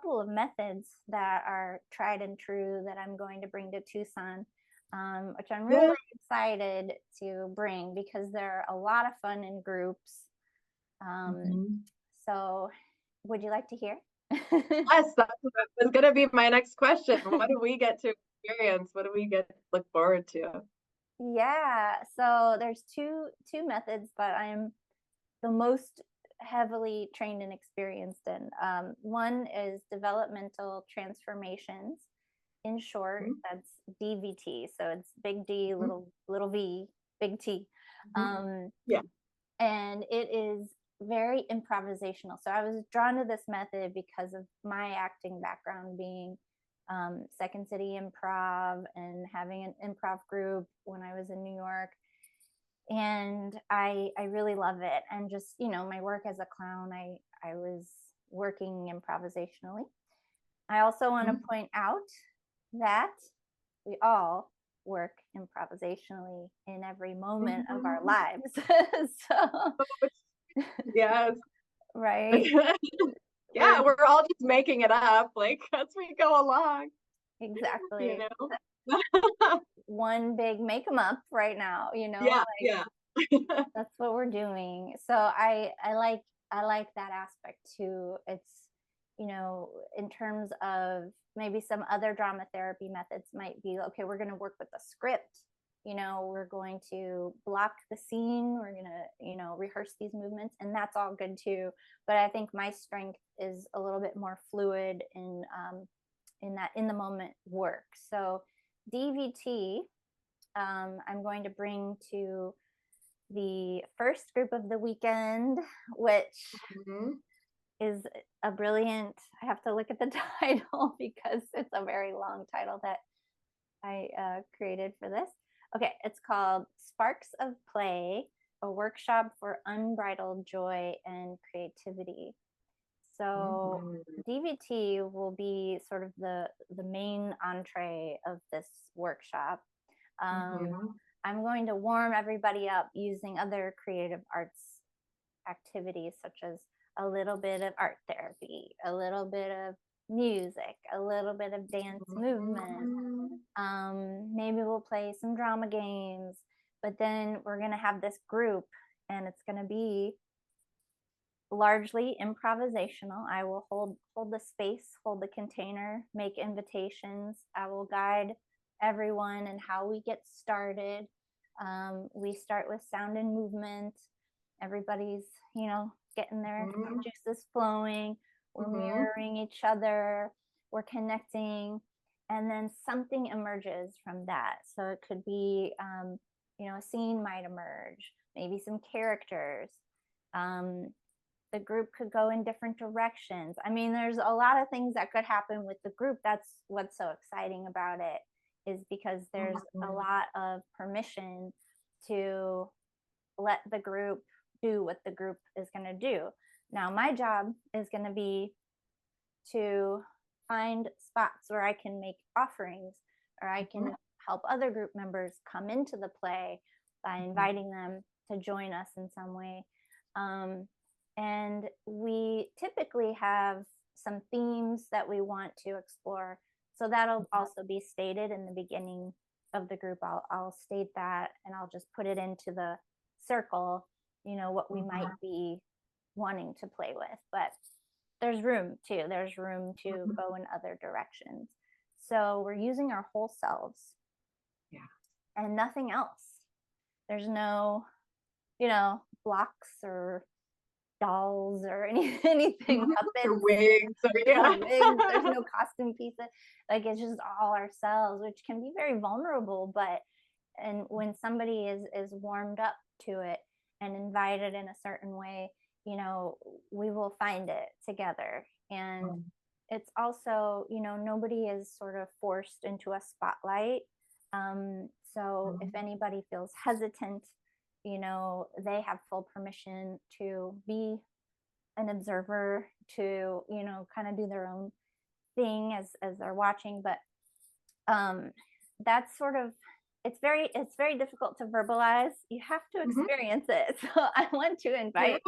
couple of methods that are tried and true that I'm going to bring to Tucson, which I'm really Good. excited to bring because they're a lot of fun in groups. Um, Mhm. so, would you like to hear? Yes, that was going to be my next question. What do we get to experience? What do we get to look forward to? Yeah, so there's two methods that I'm the most heavily trained and experienced in. One is developmental transformations. In short, Mhm, that's DVT. So it's big D, mhm, little V, big T. mhm. Um, Yeah. and it is very improvisational. So I was drawn to this method because of my acting background being Second City Improv and having an improv group when I was in New York. And I really love it. And just, my work as a clown, I was working improvisationally. I also want to Mhm. point out that we all work improvisationally in every moment of our Mhm. lives. So, Yes. right? We're Yeah, we're all just making it up like as we go along, you exactly know? one big make 'em up right now, Yeah, like yeah. that's what we're doing. So I like that aspect too. It's, in terms of maybe some other drama therapy methods might be, okay, we're going to work with the script. We're going to block the scene. We're going to, rehearse these movements, and that's all good too. But I think my strength is a little bit more fluid in that in the moment work. So DVT, I'm going to bring to the first group of the weekend, which Mhm. is a brilliant, I have to look at the title because it's a very long title that I created for this. Okay, it's called Sparks of Play, a workshop for unbridled joy and creativity. So Mhm. DVT will be sort of the main entree of this workshop. Um, Mhm. I'm going to warm everybody up using other creative arts activities such as a little bit of art therapy, a little bit of music, a little bit of dance movement. Mhm. Maybe we'll play some drama games, but then we're going to have this group and it's going to be largely improvisational. I will hold the space, hold the container, make invitations. I will guide everyone and how we get started. We start with sound and movement. Everybody's, getting their Mhm. juices flowing. We're Mhm. mirroring each other. We're connecting, and then something emerges from that. So it could be, a scene might emerge, maybe some characters. Um, the group could go in different directions. I mean, there's a lot of things that could happen with the group. That's what's so exciting about it, is because there's a Mhm. lot of permission to let the group do what the group is going to do. Now, my job is going to be to find spots where I can make offerings or I Mhm. can help other group members come into the play by Mhm. inviting them to join us in some way. Um, and we typically have some themes that we want to explore. So that'll also be stated in the beginning of the group. I'll state that and I'll just put it into the circle, what we might Mhm. be wanting to play with. But there's room too. There's room to Mhm. go in other directions. So we're using our whole selves Yeah. and nothing else. There's no, blocks or dolls or anything, Mhm. Or puppets, wigs or yeah. wigs. There's no costume pieces. Like it's just all ourselves, which can be very vulnerable. But and when somebody is warmed up to it and invited in a certain way, you know, we will find it together. And Mhm. it's also, nobody is sort of forced into a spotlight. So if Mhm. anybody feels hesitant, they have full permission to be an observer, to, kind of do their own thing as they're watching. But um that's sort of, it's very difficult to verbalize. You have to Mhm. experience it. So I want to Yeah. invite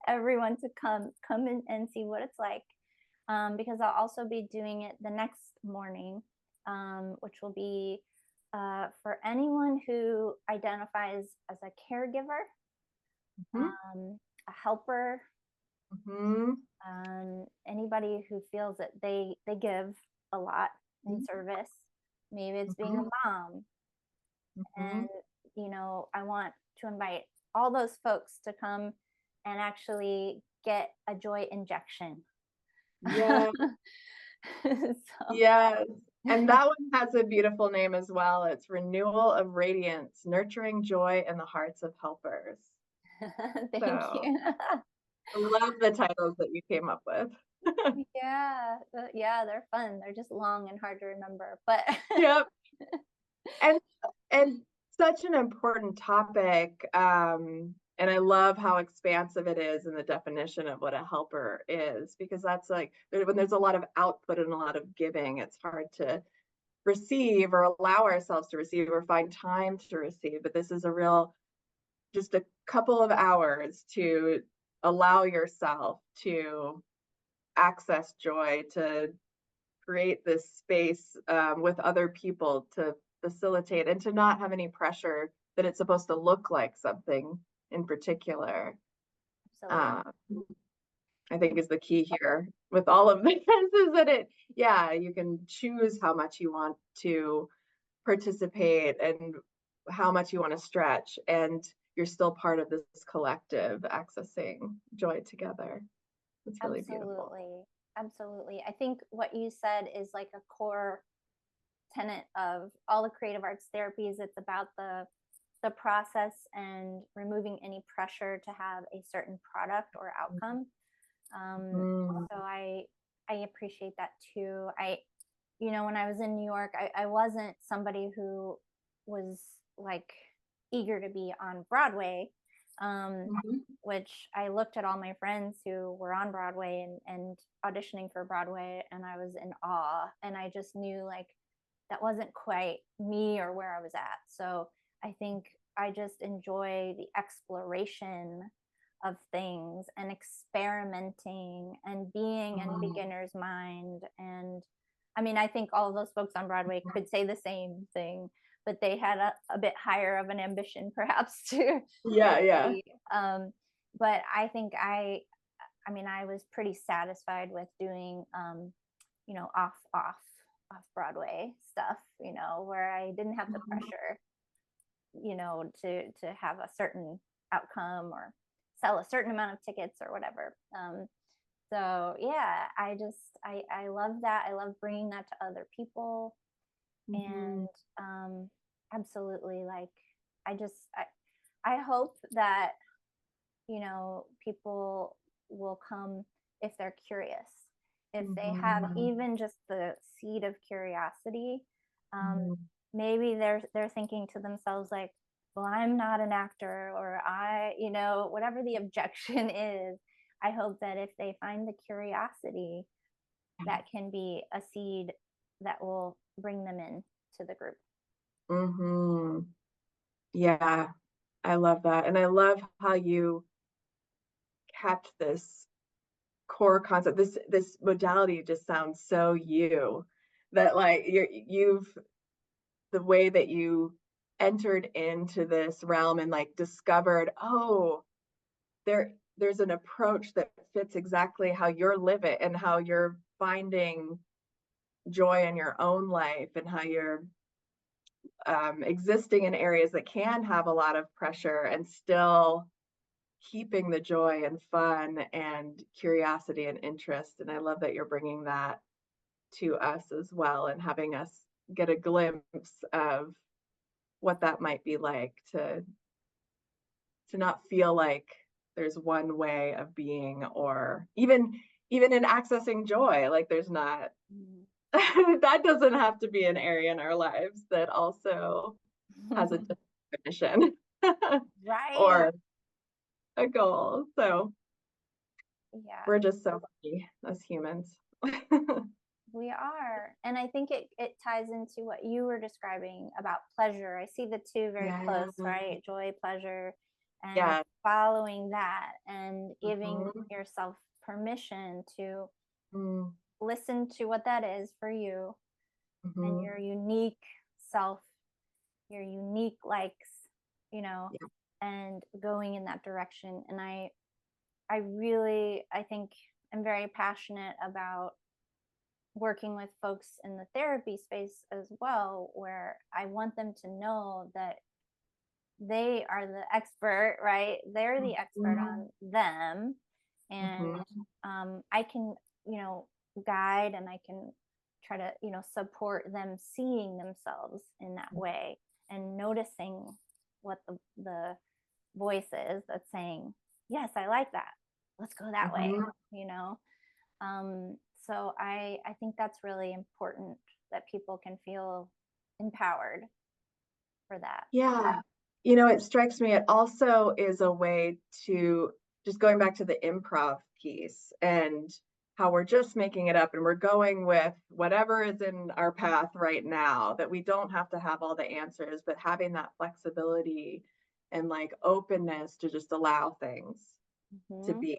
everyone to come in and see what it's like. because I'll also be doing it the next morning, which will be for anyone who identifies as a caregiver, Mhm, a helper, mhm, anybody who feels that they give a lot in mhm, service. Maybe it's being mhm, a mom, and mhm. I want to invite all those folks to come and actually get a joy injection. Yeah, So yes. And that one has a beautiful name as well. It's Renewal of Radiance, Nurturing Joy in the Hearts of Helpers. thank So you. I love the titles that you came up with. Yeah, yeah, they're fun. They're just long and hard to remember, but Yep. And and such an important topic. And I love how expansive it is in the definition of what a helper is, because that's like when there's a lot of output and a lot of giving, it's hard to receive or allow ourselves to receive or find time to receive. But this is a real, just a couple of hours to allow yourself to access joy, to create this space with other people to facilitate and to not have any pressure that it's supposed to look like something in particular. absolutely. Um, I think is the key here with all of this is that yeah, you can choose how much you want to participate and how much you want to stretch, and you're still part of this collective accessing joy together. It's really beautiful. Absolutely. Absolutely. I think what you said is like a core tenet of all the creative arts therapies. It's about the process and removing any pressure to have a certain product or outcome. Um, Mm, so I appreciate that too. When I was in New York, I wasn't somebody who was like eager to be on Broadway, mhm, which I looked at all my friends who were on Broadway and auditioning for Broadway, and I was in awe. And I just knew like that wasn't quite me or where I was at. So I think I just enjoy the exploration of things and experimenting and being in mm, beginner's mind. And I mean, I think all of those folks on Broadway could say the same thing, but they had a bit higher of an ambition perhaps to yeah, yeah. see. But I think I mean, I was pretty satisfied with doing, off Broadway stuff, where I didn't have the Mhm, pressure, to have a certain outcome or sell a certain amount of tickets or whatever. So yeah, I love that. I love bringing that to other people, mhm, and absolutely, like I just I hope that people will come if they're curious, if they have mhm, even just the seed of curiosity. um, mhm. Maybe they're thinking to themselves like, well, I'm not an actor, or whatever the objection is. I hope that if they find the curiosity, that can be a seed that will bring them in to the group. Mhm. Yeah, I love that, and I love how you kept this core concept. This modality just sounds so you, that, like, you've the way that you entered into this realm and, like, discovered, "Oh, there's an approach that fits exactly how you're living and how you're finding joy in your own life and how you're existing in areas that can have a lot of pressure and still keeping the joy and fun and curiosity and interest. And I love that you're bringing that to us as well and having us get a glimpse of what that might be like to not feel like there's one way of being, or even in accessing joy, like there's not Mm. that doesn't have to be an area in our lives that also has a definition Right. or a goal. So Yeah. we're just so lucky as humans. We are. And I think it ties into what you were describing about pleasure. I see the two very Yeah. close, right? Joy, pleasure, and Yeah. following that and giving Mhm. yourself permission to Mm, listen to what that is for you and mhm. your unique self, your unique likes, you know, Yeah. and going in that direction. And I really, I think I'm very passionate about working with folks in the therapy space as well, where I want them to know that they are the expert, right? They're the expert Mhm, on them. And mhm, I can, you know, guide and I can try to, you know, support them seeing themselves in that way and noticing what the voice is that's saying, yes, I like that. Let's go that way, mhm. you know? So I think that's really important that people can feel empowered for that. Yeah. It strikes me, it also is a way to just going back to the improv piece and how we're just making it up and we're going with whatever is in our path right now, that we don't have to have all the answers, but having that flexibility and like openness to just allow things to Hmm. be.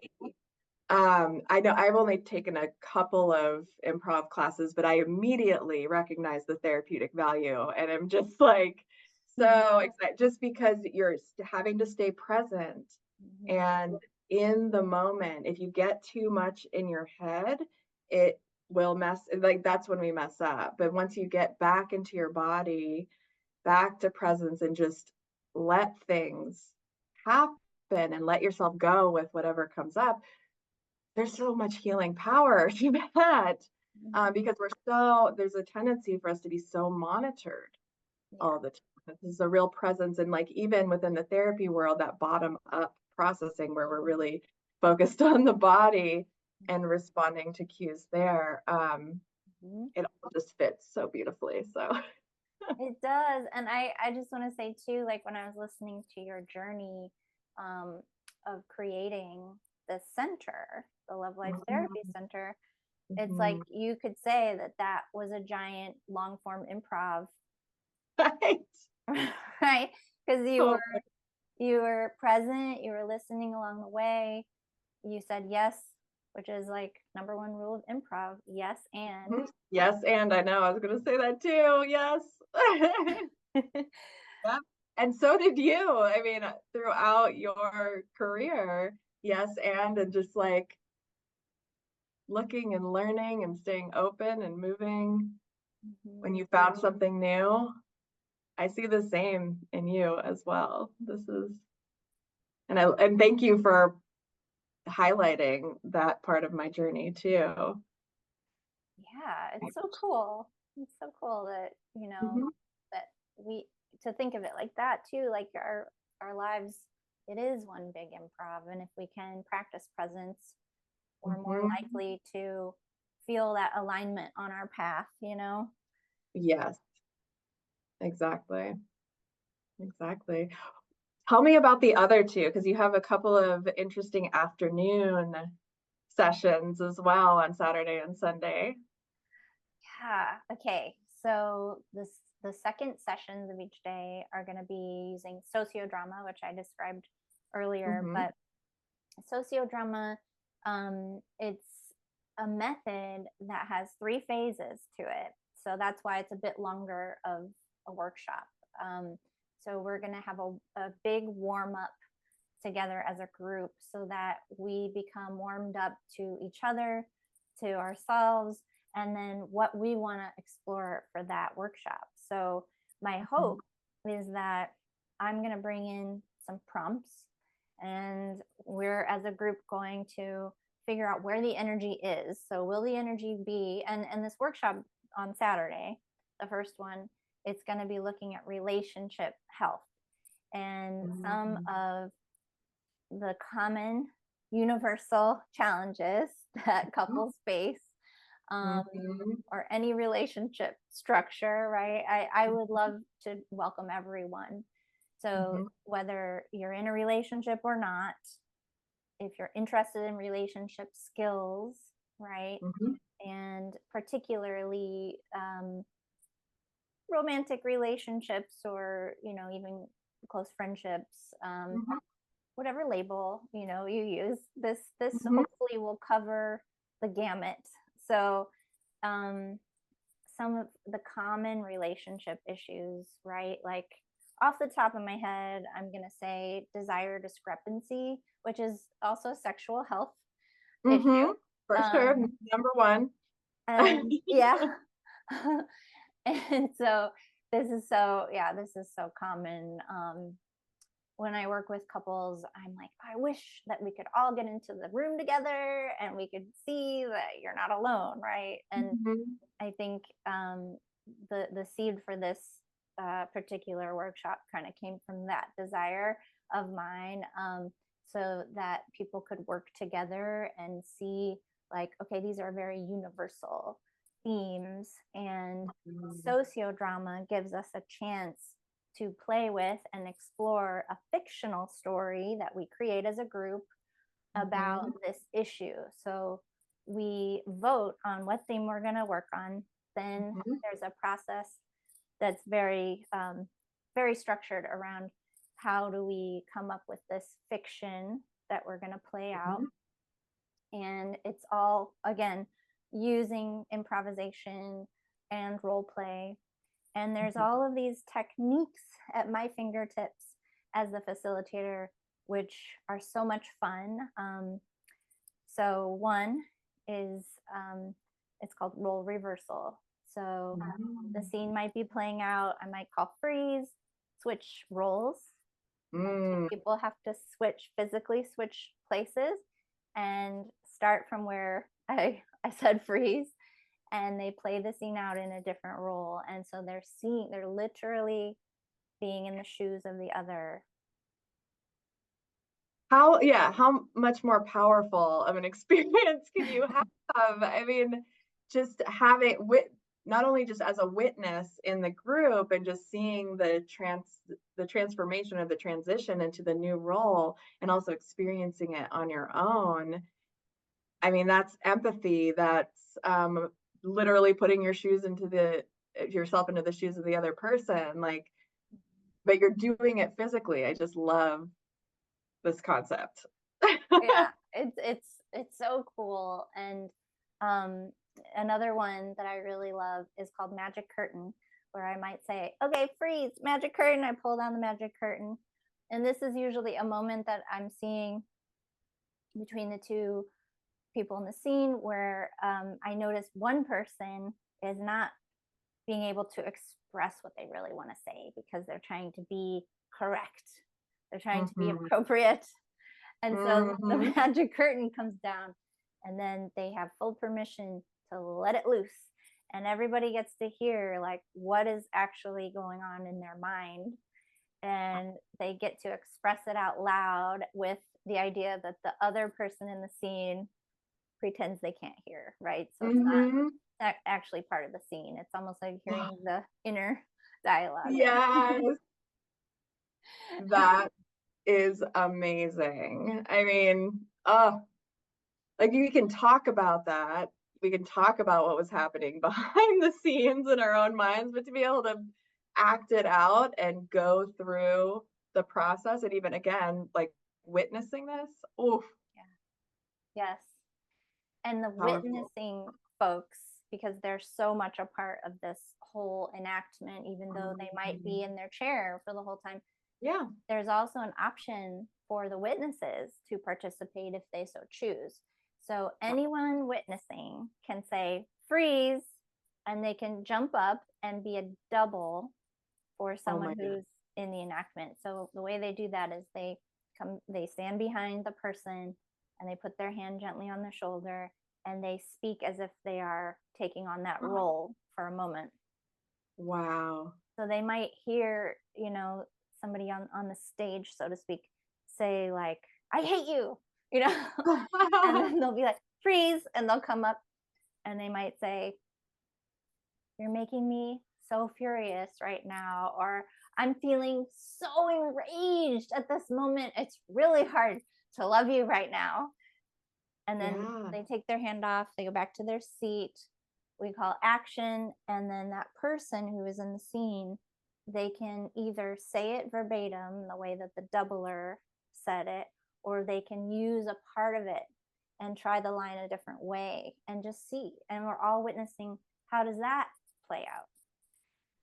I know I've only taken a couple of improv classes, but I immediately recognize the therapeutic value, and I'm just like so excited just because you're having to stay present Hmm. and in the moment. If you get too much in your head, it will mess like that's when we mess up. But once you get back into your body, back to presence and just let things happen and let yourself go with whatever comes up, there's so much healing power to that, Hmm. because there's a tendency for us to be so monitored Yeah. all the time. There's a real presence and like even within the therapy world, that bottom up processing where we're really focused on the body and responding to cues there. Hmm. It all just fits so beautifully. So It does. And I just want to say too, like when I was listening to your journey um, of creating this center, the Love Life Therapy Mhm, Center, it's like mhm. you could say that that was a giant long form improv, Right. right? Because Oh, you were present, you were listening along the way, you said yes, which is like number one rule of improv, yes and. mhm. Yes, and I know I was gonna say that too. Yes. Yeah, and so did you. I mean, throughout your career, yes, and just like looking and learning and staying open and moving when Mhm. you found something new. I see the same in you as well. And thank you for highlighting that part of my journey too. Yeah, it's so cool. It's so cool that, Mhm, that we to think of it like that too, like our lives, it is one big improv. And if we can practice presence, we're more mhm. likely to feel that alignment on our path, you know? Yes, exactly. Exactly. Tell me about the other two, because you have a couple of interesting afternoon sessions as well on Saturday and Sunday. Yeah. Okay. So the second sessions of each day are going to be using sociodrama, which I described earlier. Mhm, But sociodrama, it's a method that has three phases to it. So that's why it's a bit longer of a workshop. Um, so we're going to have a big warm up together as a group so that we become warmed up to each other, to ourselves, and then what we want to explore for that workshop. So, my mhm, hope is that I'm going to bring in some prompts, and we're as a group going to figure out where the energy is. So, will the energy be, and this workshop on Saturday, the first one, it's going to be looking at relationship health and some mhm, of the common universal challenges that mhm, couples face, um, mhm, or any relationship structure, right? I would love to welcome everyone. So, mhm, whether you're in a relationship or not, if you're interested in relationship skills, right? mhm, And particularly romantic relationships or, even close friendships, mhm, whatever label you use, this mhm, hopefully will cover the gamut So, um, some of the common relationship issues, right? Like off the top of my head, I'm going to say desire discrepancy, which is also a sexual health issue. Mm-hmm. For sure. Um, Number one. and yeah. And so this is so common. When I work with couples, I'm like, I wish that we could all get into the room together and we could see that you're not alone, right? And Mhm. I think the seed for this particular workshop kind of came from that desire of mine, so that people could work together and see, like, okay, these are very universal themes, and Mhm. sociodrama gives us a chance to play with and explore a fictional story that we create as a group about Mhm. this issue. So we vote on what theme we're going to work on. Then Mhm. there's a process that's very, very structured around how do we come up with this fiction that we're going to play out. Mhm. And it's all, again, using improvisation and role play. And there's Mhm. all of these techniques at my fingertips as the facilitator, which are so much fun. So one is, it's called role reversal. So the Mhm. scene might be playing out. I might call freeze, switch roles. Two Mm. people have to physically switch places, and start from where I said freeze, and they play the scene out in a different role. And so they're literally being in the shoes of the other. How much more powerful of an experience can you have? I mean, just having not only just as a witness in the group and just seeing the transformation of the transition into the new role and also experiencing it on your own. I mean, that's empathy. That's literally putting yourself into the shoes of the other person. Like, but you're doing it physically. I just love this concept. Yeah, it's so cool. And um another one that I really love is called magic curtain, where I might say, okay, freeze, magic curtain. I pull down the magic curtain, and this is usually a moment that I'm seeing between the two people in the scene where, I notice one person is not being able to express what they really want to say because they're trying to be correct, they're trying to be Mhm. appropriate. And so the Mhm. magic curtain comes down, and then they have full permission to let it loose. And everybody gets to hear, like, what is actually going on in their mind. And they get to express it out loud, with the idea that the other person in the scene pretends they can't hear, right? So it's Mhm. not actually part of the scene. It's almost like hearing the inner dialogue. Yes, that is amazing. I mean, like we can talk about that. We can talk about what was happening behind the scenes in our own minds, but to be able to act it out and go through the process and even again, like witnessing this, oof, Yeah. Yes. And the powerful. witnessing folks, because they're so much a part of this whole enactment, even though they might Mhm. be in their chair for the whole time, Yeah. there's also an option for the witnesses to participate if they so choose. So anyone witnessing can say freeze, and they can jump up and be a double for Oh my someone God. who's in the enactment. So the way they do that is they stand behind the person, and they put their hand gently on their shoulder, and they speak as if they are taking on that role for a moment. Wow. So they might hear, somebody on the stage, so to speak, say, like, I hate you, you know, and then they'll be like, freeze, and they'll come up, and they might say, you're making me so furious right now, or I'm feeling so enraged at this moment. It's really hard to love you right now. And then Yeah. they take their hand off, they go back to their seat. We call action. And then that person who is in the scene, they can either say it verbatim, the way that the doubler said it, or they can use a part of it. and try the line a different way and just see. And we're all witnessing, how does that play out?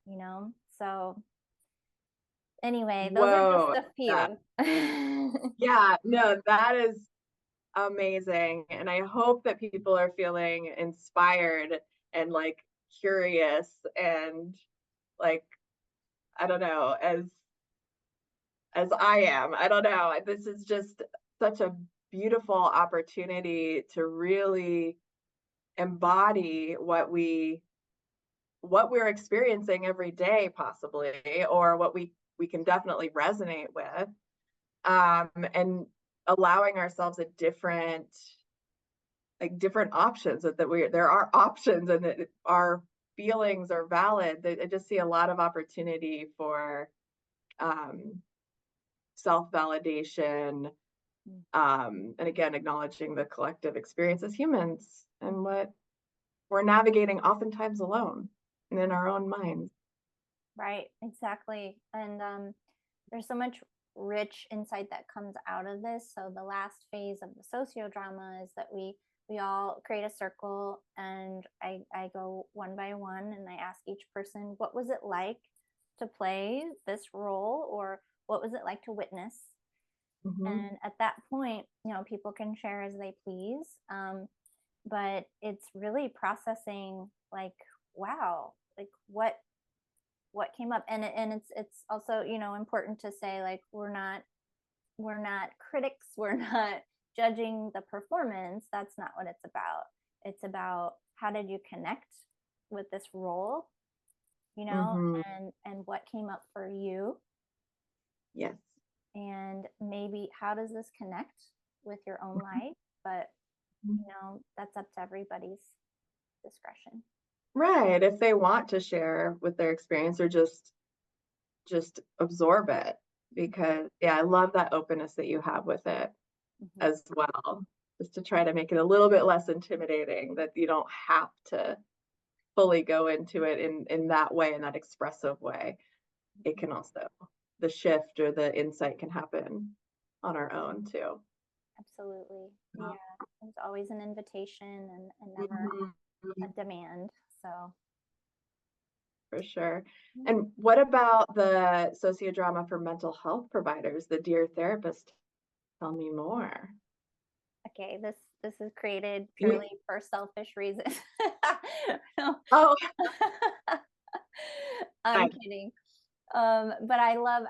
You know? So anyway, those are just Whoa. a Yeah. few. Yeah, no, that is amazing. And I hope that people are feeling inspired and like curious and like, I don't know, as I am. I don't know. This is just such a beautiful opportunity to really embody what we're experiencing every day possibly, or what we can definitely resonate with, and allowing ourselves a different, like different options, that we there are options, and that our feelings are valid. I just see a lot of opportunity for um, self-validation, and again acknowledging the collective experience as humans and what we're navigating oftentimes alone and in our own minds. Right, exactly. And there's so much rich insight that comes out of this. So the last phase of the sociodrama is that we all create a circle, and I go one by one and I ask each person, what was it like to play this role, or what was it like to witness? Hmm. And at that point, people can share as they please. But it's really processing, like, wow, like what came up. And it's also important to say, like, we're not critics, we're not judging the performance. That's not what it's about. It's about, how did you connect with this role, Hmm. and what came up for you, Yes. and maybe how does this connect with your own life. But that's up to everybody's discretion. Right. If they want to share with their experience, or just absorb it, because yeah, I love that openness that you have with it Mhm. as well. Just to try to make it a little bit less intimidating, that you don't have to fully go into it in that way, in that expressive way. It can also, the shift or the insight can happen on our own too. Absolutely. Yeah. It's always an invitation, and never Mhm. a demand. So, For sure. mm, And what about the sociodrama for mental health providers, the Dear Therapist? Tell me more. okay, this is created You, purely for selfish reasons. No. oh, I'm nice. kidding. But I love,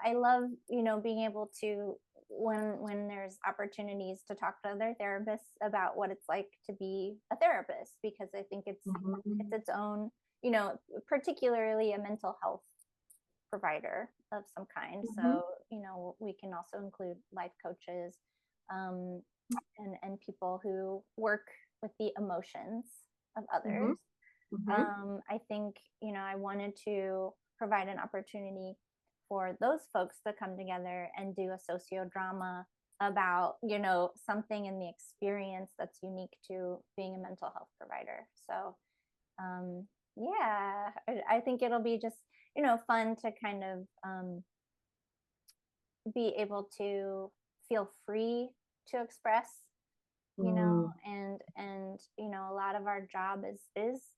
being able to, when there's opportunities to talk to other therapists about what it's like to be a therapist, because I think it's Mhm. its own, you know, particularly a mental health provider of some kind. Mhm. So, we can also include life coaches, um, and people who work with the emotions of Mhm. others. Mhm. I think, I wanted to provide an opportunity for those folks to come together and do a sociodrama about, something in the experience that's unique to being a mental health provider. So, yeah, I think it'll be just, fun to kind of, be able to feel free to express, Mm. a lot of our job is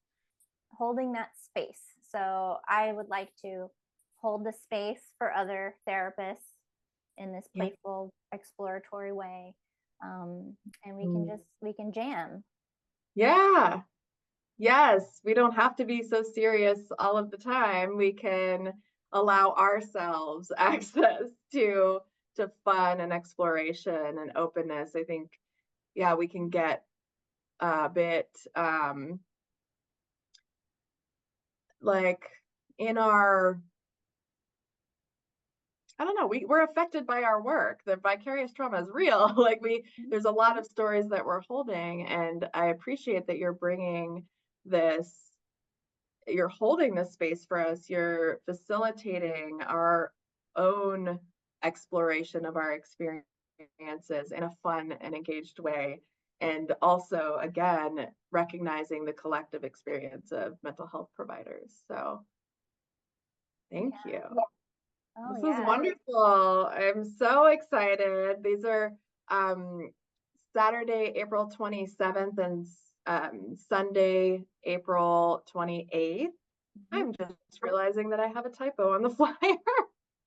holding that space. So I would like to hold the space for other therapists in this Yeah. playful, exploratory way. And Mm. we can jam. Yeah. Yes, we don't have to be so serious all of the time. We can allow ourselves access to fun and exploration and openness. I think, yeah, we can get a bit like in our, I don't know, we're affected by our work. The vicarious trauma is real. Like Mhm. there's a lot of stories that we're holding, and I appreciate that you're bringing this, you're holding this space for us. You're facilitating our own exploration of our experiences in a fun and engaged way. And also, again, recognizing the collective experience of mental health providers. So, thank Yeah. you. Oh This is yeah. wonderful. I'm so excited. These are um, Saturday, April 27th and Sunday, April 28th. Mhm. I'm just realizing that I have a typo on the flyer.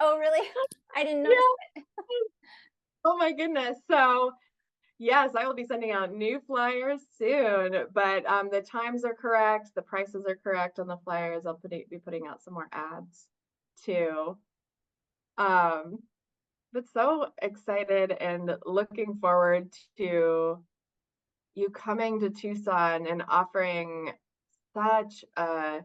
Oh, really? I didn't notice Yeah. it. Oh my goodness. So yes, I will be sending out new flyers soon, but the times are correct, the prices are correct on the flyers. I'll be putting out some more ads too. Um, but so excited and looking forward to you coming to Tucson and offering such a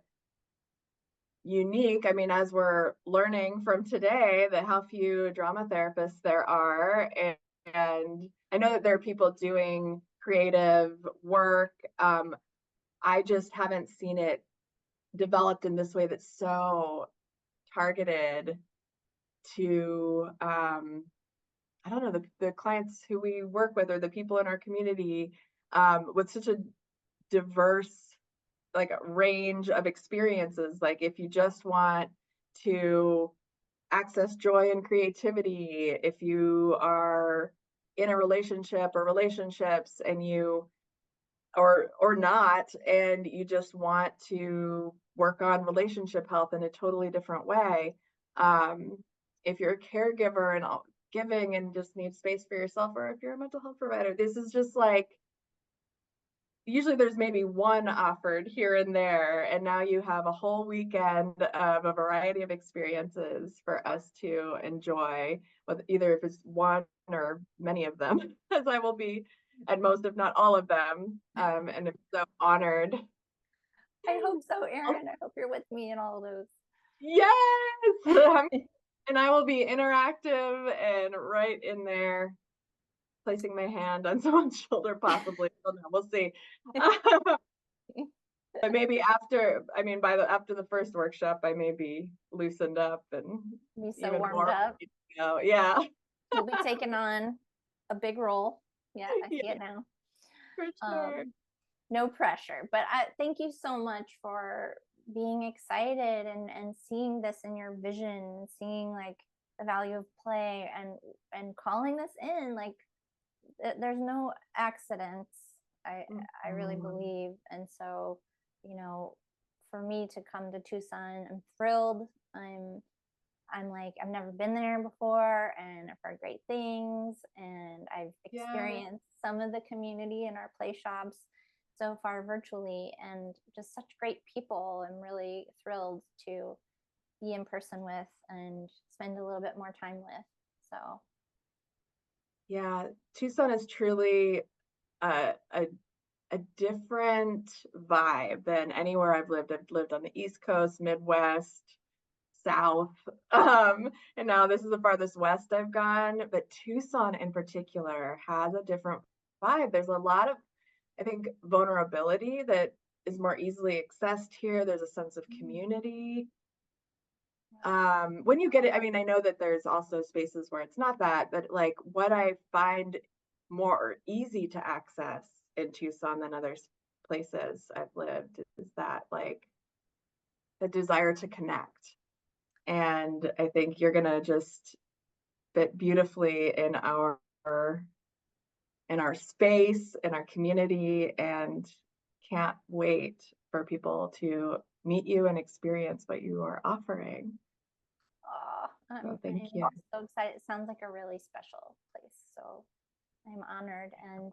unique, I mean, as we're learning from today, that how few drama therapists there are. And I know that there are people doing creative work. I just haven't seen it developed in this way that's so targeted to, I don't know, the clients who we work with or the people in our community, with such a diverse like a range of experiences. Like if you just want to access joy and creativity, if you are in a relationship or relationships and you or not, and you just want to work on relationship health in a totally different way. Um, if you're a caregiver and all, giving and just need space for yourself, or if you're a mental health provider, this is just like usually there's maybe one offered here and there, and now you have a whole weekend of a variety of experiences for us to enjoy, with either if it's one or many of them, as I will be at most, if not all of them. And I'm so honored. I hope so, Erin. I hope you're with me in all of those. Yes! And I will be interactive and right in there, placing my hand on someone's shoulder, possibly. I don't know, we'll see. But maybe after, I mean, after the first workshop, I may be loosened up and Be so even warmed more, up. yeah. You'll be taking on a big role. Yeah, I see Yeah, it now. for sure. Um, no pressure, but I thank you so much for being excited and seeing this in your vision, seeing like the value of play and calling this in. Like there's no accidents. I really Mhm. believe, and so you know, for me to come to Tucson, I'm thrilled. I'm like, I've never been there before and I've heard great things. And I've Yeah, experienced some of the community in our play shops so far virtually, and just such great people. I'm really thrilled to be in person with and spend a little bit more time with. So, yeah. Tucson is truly a different vibe than anywhere I've lived. I've lived on the East Coast, Midwest, South, and now this is the farthest west I've gone. But Tucson in particular has a different vibe. There's a lot of, I think, vulnerability that is more easily accessed here. There's a sense of community. When you get it, I mean, I know that there's also spaces where it's not that, but like what I find more easy to access in Tucson than other places I've lived is that like the desire to connect. And I think you're gonna just fit beautifully in our space, in our community, and can't wait for people to meet you and experience what you are offering. oh, So I'm thank you. so excited. It sounds like a really special place. So I'm honored. And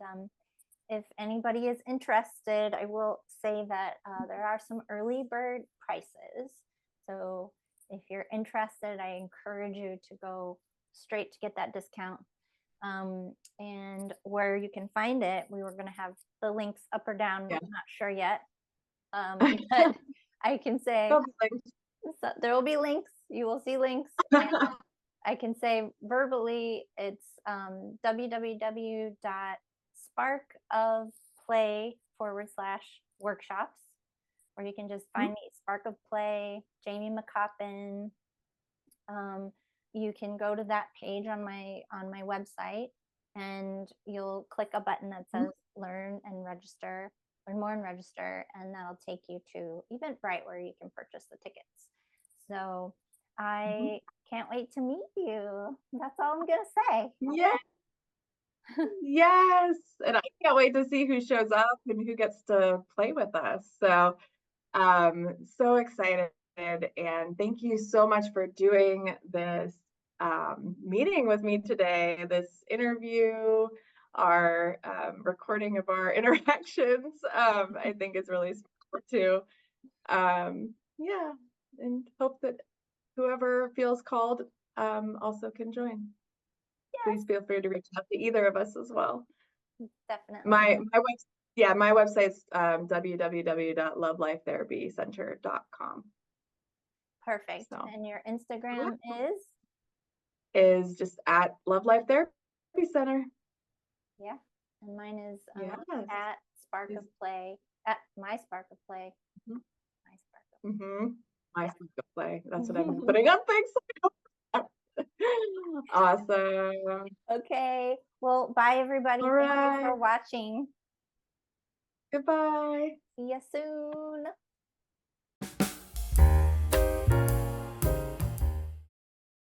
if anybody is interested, I will say that there are some early bird prices. So if you're interested, I encourage you to go straight to get that discount. And where you can find it, we were going to have the links up or down, Yeah. not sure yet. But I can say so there will be links. You will see links. And I can say verbally, it's www.sparkofplay/workshops, or you can just find me Spark of Play, Jamie McCoppin. Um, you can go to that page on my website, and you'll click a button that says learn more and register, and that'll take you to Eventbrite where you can purchase the tickets. So I can't wait to meet you. That's all I'm gonna say. Yeah. Yes, and I can't wait to see who shows up and who gets to play with us. So, so excited, and thank you so much for doing this meeting with me today, this interview, our recording of our interactions. I think is really smart too. Yeah, and hope that whoever feels called also can join. Yes, Please feel free to reach out to either of us as well. definitely. My website's www.lovelifetherapycenter.com. Perfect. So And your yeah, Instagram is? is just at Love Life Therapy Center. Yeah. And mine is Yes. at Spark of Play, at My Spark of Play. Mhm. My Spark of My Spark of Play. That's what I'm Play. putting up. Thanks. Awesome. Okay. Well, bye everybody. All Thank you right. for watching. Goodbye. See you soon.